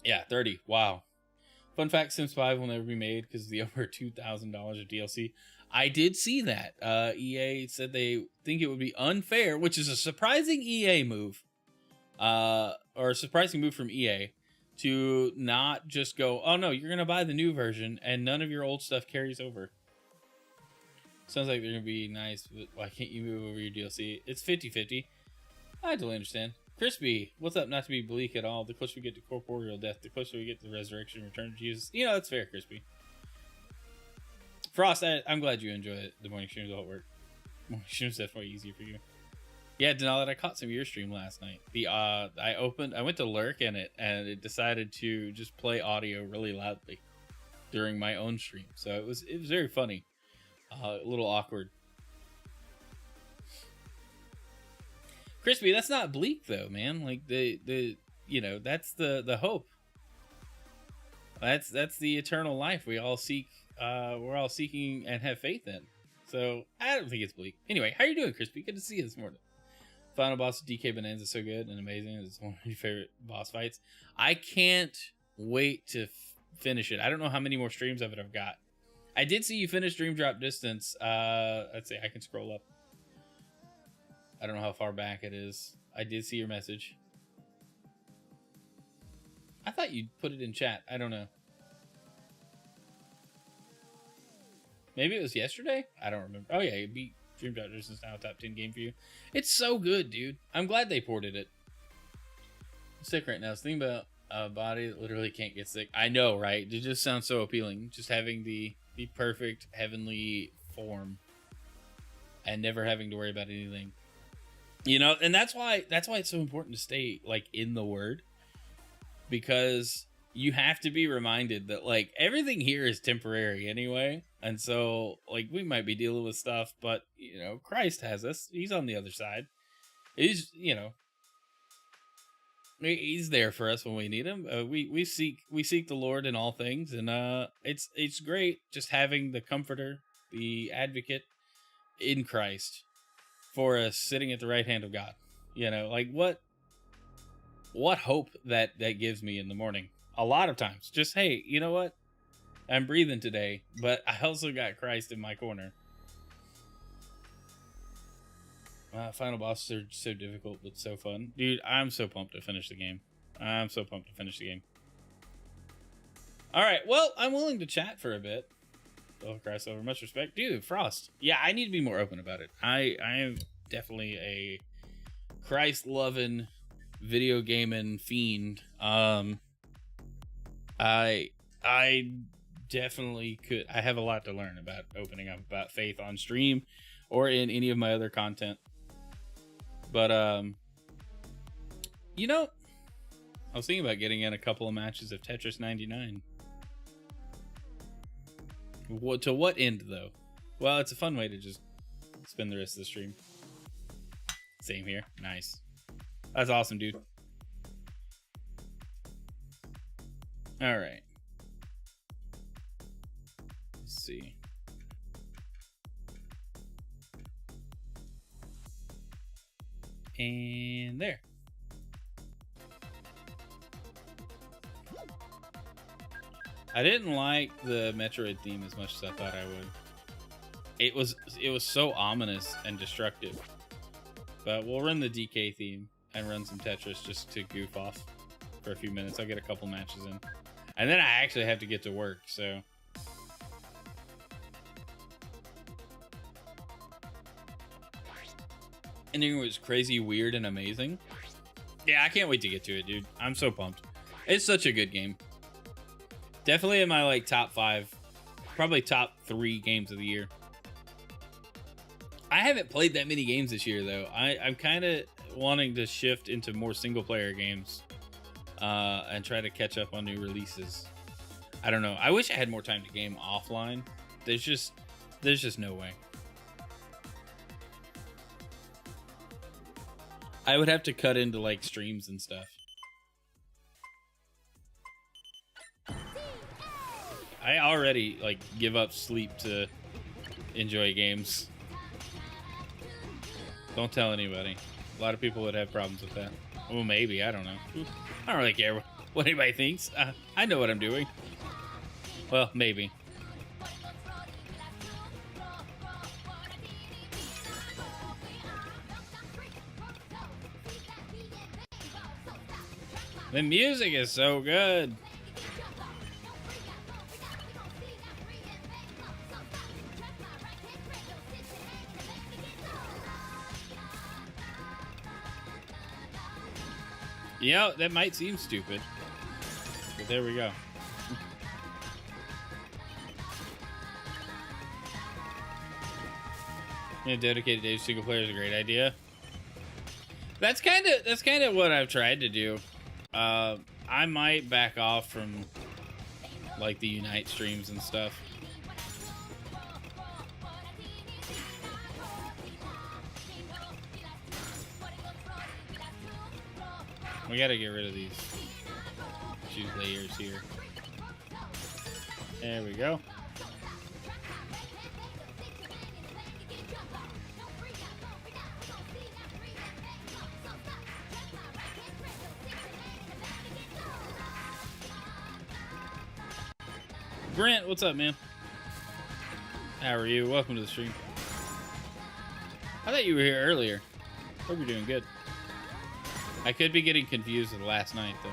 Yeah, 30. Wow. Fun fact, Sims 5 will never be made because of the over $2,000 of DLC. I did see that. EA said they think it would be unfair, which is a surprising EA move. Or a surprising move from EA to not just go, oh no, you're going to buy the new version and none of your old stuff carries over. Sounds like they're going to be nice, but why can't you move over your DLC? It's 50-50. I totally understand. Crispy, what's up? Not to be bleak at all. The closer we get to corporeal death, the closer we get to the resurrection and return to Jesus. You know, that's fair, Crispy. Frost, I'm glad you enjoy it. The morning streams all work. Morning streams definitely easier for you. Yeah, Denali, I caught some of your stream last night. I went to lurk in it, and it decided to just play audio really loudly during my own stream. So it was very funny. A little awkward. Crispy, that's not bleak though, man. Like the you know, that's the hope. That's the eternal life we all seek. We're all seeking and have faith in. So I don't think it's bleak. Anyway, how you doing, Crispy? Good to see you this morning. Final boss of DK Bonanza is so good and amazing. It's one of my favorite boss fights. I can't wait to finish it. I don't know how many more streams of it I've got. I did see you finish Dream Drop Distance. Let's see, I can scroll up. I don't know how far back it is. I did see your message. I thought you'd put it in chat. I don't know. Maybe it was yesterday? I don't remember. Oh yeah, you beat Dream Drop Distance, now a top 10 game for you. It's so good, dude. I'm glad they ported it. I'm sick right now. I was thinking about a body that literally can't get sick. I know, right? It just sounds so appealing. Just having the perfect heavenly form and never having to worry about anything. You know, and that's why it's so important to stay like in the word, because you have to be reminded that like everything here is temporary anyway. And so like we might be dealing with stuff, but you know, Christ has us. He's on the other side. He's, you know, he's there for us when we need him. We seek the Lord in all things, and it's great just having the comforter, the advocate in Christ for us sitting at the right hand of God. You know, like what hope that gives me in the morning. A lot of times, just, hey, you know what? I'm breathing today, but I also got Christ in my corner. Final bosses are so difficult, but so fun. Dude, I'm so pumped to finish the game. All right, well, I'm willing to chat for a bit. Oh, crossover, much respect. Dude, Frost. Yeah, I need to be more open about it. I am definitely a Christ-loving video gaming fiend, I definitely could. I have a lot to learn about opening up about faith on stream or in any of my other content. But you know, I was thinking about getting in a couple of matches of Tetris 99. To what end, though? Well, it's a fun way to just spend the rest of the stream. Same here. Nice. That's awesome, dude. All right. Let's see. And there. I didn't like the Metroid theme as much as I thought I would. It was so ominous and destructive. But we'll run the DK theme and run some Tetris just to goof off for a few minutes. I'll get a couple matches in. And then I actually have to get to work, so. Ending was crazy, weird, and amazing. Yeah, I can't wait to get to it, dude. I'm so pumped. It's such a good game. Definitely in my like top 5, probably top 3 games of the year. I haven't played that many games this year though. I'm kind of wanting to shift into more single player games and try to catch up on new releases. I don't know. I wish I had more time to game offline. There's just no way. I would have to cut into like streams and stuff. I already like give up sleep to enjoy games. Don't tell anybody. A lot of people would have problems with that. Well, maybe. I don't know. I don't really care what anybody thinks. I know what I'm doing. Well, maybe. The music is so good. Yeah, that might seem stupid, but there we go. Yeah, dedicated day single player is a great idea. That's kind of what I've tried to do. I might back off from like the Unite streams and stuff. We gotta get rid of these 2 layers here. There we go. Brent, what's up, man? How are you? Welcome to the stream. I thought you were here earlier. Hope you're doing good. I could be getting confused with last night, though.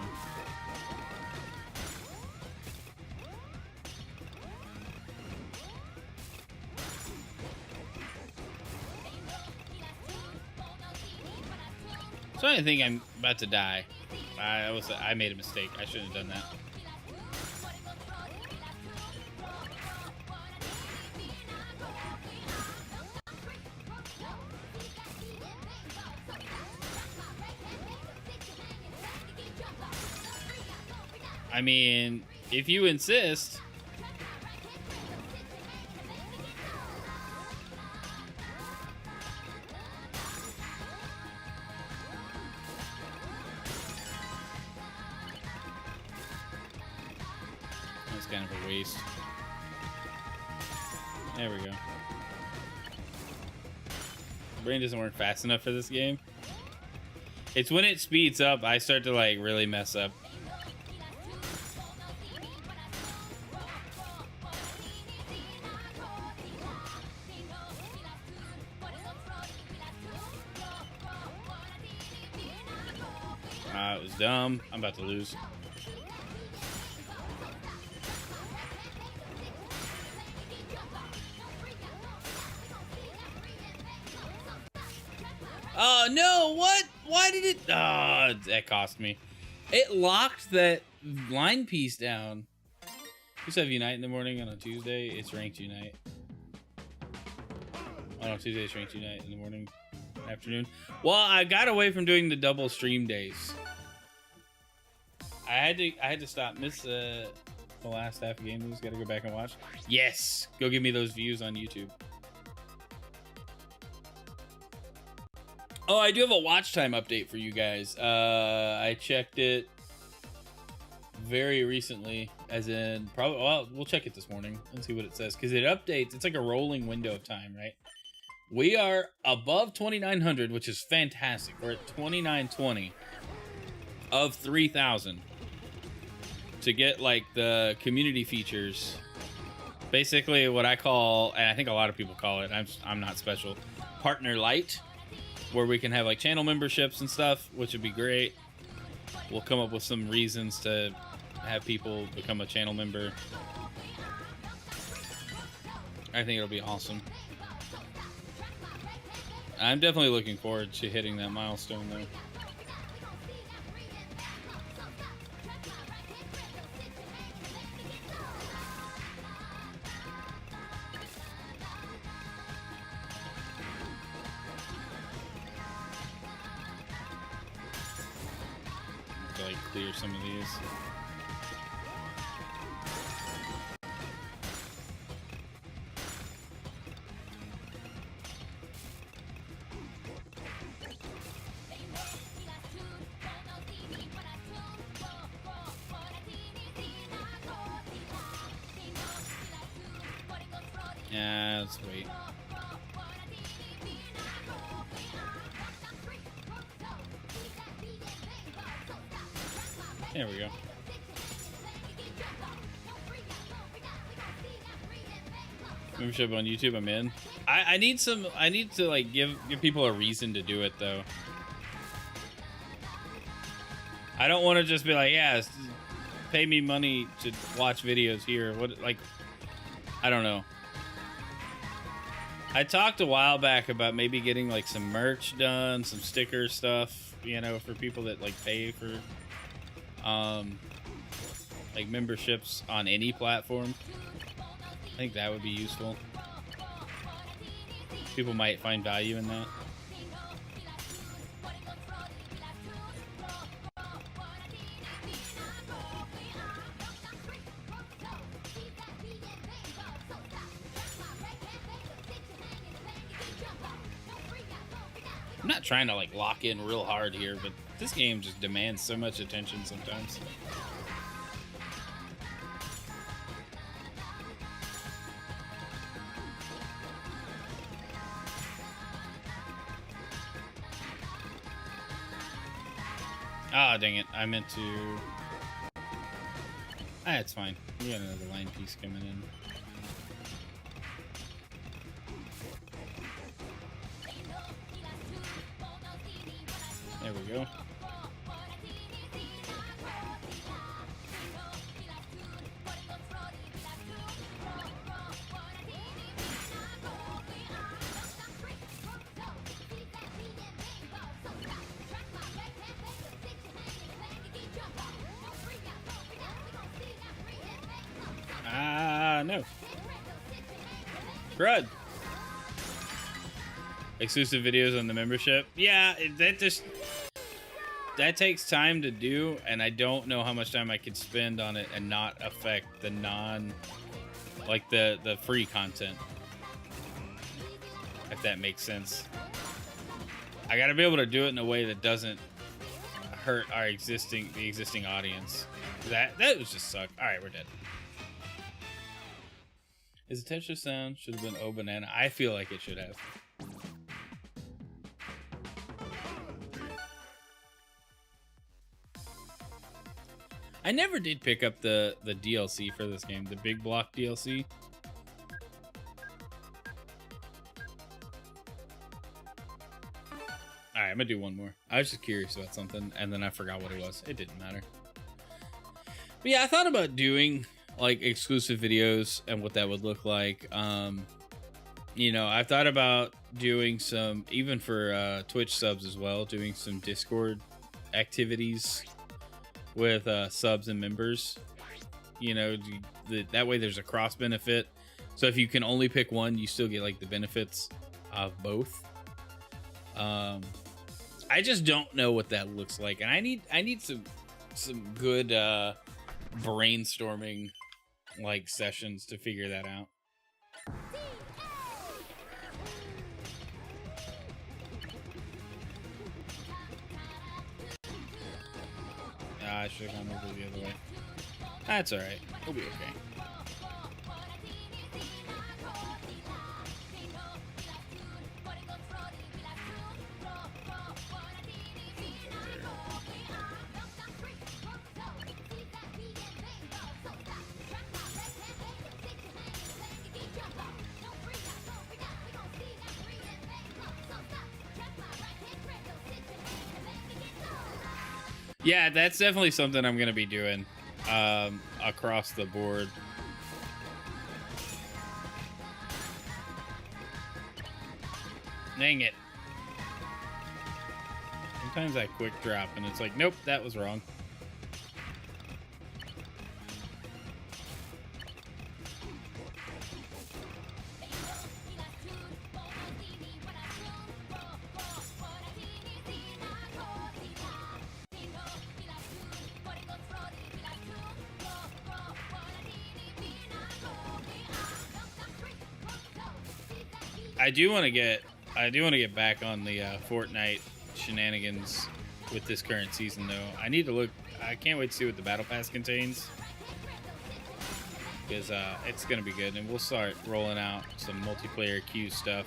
So I think I'm about to die. I made a mistake. I shouldn't have done that. I mean, if you insist. That's kind of a waste. There we go. Brain doesn't work fast enough for this game. It's when it speeds up, I start to like really mess up. It was dumb. I'm about to lose. Oh no! What? Why did it? Oh, that cost me. It locked that line piece down. Just have Unite in the morning on a Tuesday. It's ranked Unite. Oh no, Tuesday it's ranked Unite in the morning, afternoon. Well, I got away from doing the double stream days. I had to stop. Miss the last half of Game News. Got to go back and watch. Yes, go give me those views on YouTube. Oh, I do have a watch time update for you guys. I checked it very recently, as in probably. Well, we'll check it this morning and see what it says because it updates. It's like a rolling window of time, right? We are above 2,900, which is fantastic. We're at 2,920 of 3,000 to get like the community features. Basically, what I call, and I think a lot of people call it. I'm not special. Partner Light. Where we can have like channel memberships and stuff, which would be great. We'll come up with some reasons to have people become a channel member. I think it'll be awesome. I'm definitely looking forward to hitting that milestone though. Like clear some of these. Yeah, let's wait. There we go. Membership on YouTube, I'm in. I need to like give people a reason to do it though. I don't want to just be like, yeah, pay me money to watch videos here. What, like, I don't know. I talked a while back about maybe getting like some merch done, some sticker stuff, you know, for people that like pay for like memberships on any platform. I think that would be useful. People might find value in that. I'm not trying to like lock in real hard here, but this game just demands so much attention sometimes. Ah, dang it. I meant to... Ah, it's fine. We got another line piece coming in. There we go. No. Crud. Exclusive videos on the membership. Yeah, that takes time to do, and I don't know how much time I could spend on it and not affect the the free content. If that makes sense. I gotta be able to do it in a way that doesn't hurt the existing audience. That would just suck. Alright, we're dead. Is the Tetris sound should have been Oh Banana? I feel like it should have. I never did pick up the DLC for this game, the Big Block DLC. Alright, I'm gonna do one more. I was just curious about something, and then I forgot what it was. It didn't matter. But yeah, I thought about doing like exclusive videos and what that would look like. You know, I've thought about doing some, even for Twitch subs as well, doing some Discord activities with subs and members. You know, that way there's a cross benefit. So if you can only pick one, you still get like the benefits of both. I just don't know what that looks like, and I need some good brainstorming like sessions to figure that out. I should have gone over the other way. That's alright. We'll be okay. Yeah, that's definitely something I'm going to be doing across the board. Dang it. Sometimes I quick drop and it's like, nope, that was wrong. I do want to get back on the Fortnite shenanigans with this current season, though. I need to look. I can't wait to see what the battle pass contains, because it's gonna be good, and we'll start rolling out some multiplayer queue stuff.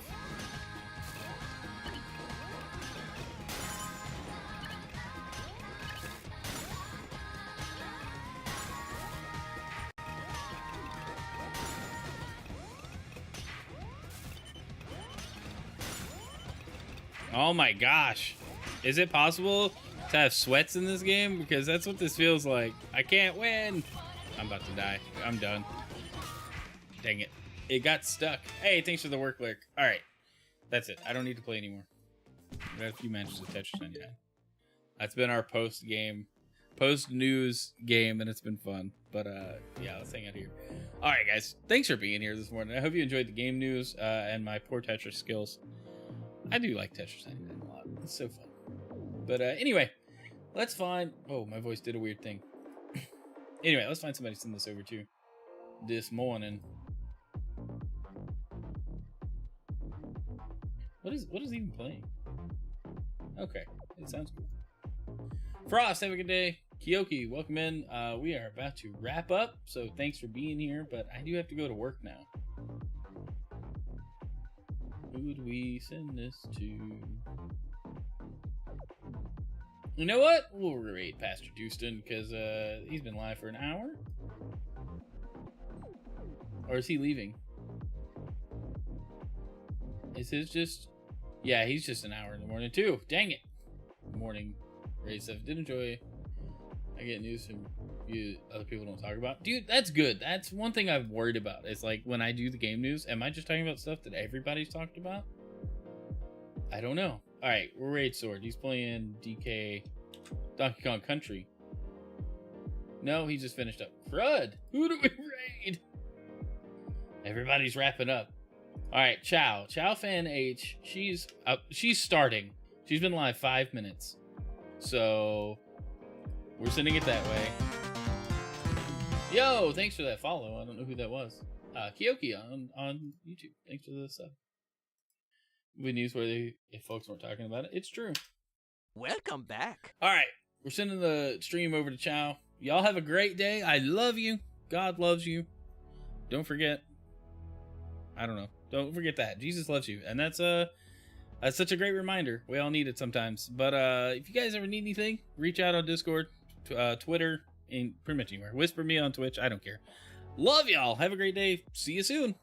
Oh my gosh. Is it possible to have sweats in this game? Because that's what this feels like. I can't win. I'm about to die. I'm done. Dang it. It got stuck. Hey, thanks for the work lurk. All right. That's it. I don't need to play anymore. We got a few matches of Tetris 99. That's been our post-news game, and it's been fun. But, yeah, let's hang out here. All right, guys. Thanks for being here this morning. I hope you enjoyed the game news and my poor Tetris skills. I do like Tetris 99 a lot. It's so fun. But anyway, let's find... Oh, my voice did a weird thing. Anyway, let's find somebody to send this over to this morning. What is even playing? Okay, it sounds cool. Frost, have a good day. Kyoki, welcome in. We are about to wrap up, so thanks for being here, but I do have to go to work now. Who would we send this to? You know what? We'll raid Pastor Dustin because he's been live for an hour. Or is he leaving? Is his just... Yeah, he's just an hour in the morning too. Dang it. Morning raid stuff. Did enjoy. I get news from you other people don't talk about. Dude, that's good. That's one thing I've worried about. It's like when I do the game news, am I just talking about stuff that everybody's talked about? I don't know. All right, we're Raid Sword. He's playing DK Donkey Kong Country. No, he just finished up. Crud. Who do we raid? Everybody's wrapping up. All right, Chow Fan H. She's starting. She's been live 5 minutes. So we're sending it that way. Yo, thanks for that follow. I don't know who that was. Kyoki on YouTube. Thanks for the sub. Good news where if folks weren't talking about it. It's true. Welcome back. All right. We're sending the stream over to Chow. Y'all have a great day. I love you. God loves you. Don't forget. I don't know. Don't forget that. Jesus loves you. And that's such a great reminder. We all need it sometimes. But if you guys ever need anything, reach out on Discord, Twitter, and pretty much anywhere. Whisper me on Twitch. I don't care. Love y'all. Have a great day. See you soon.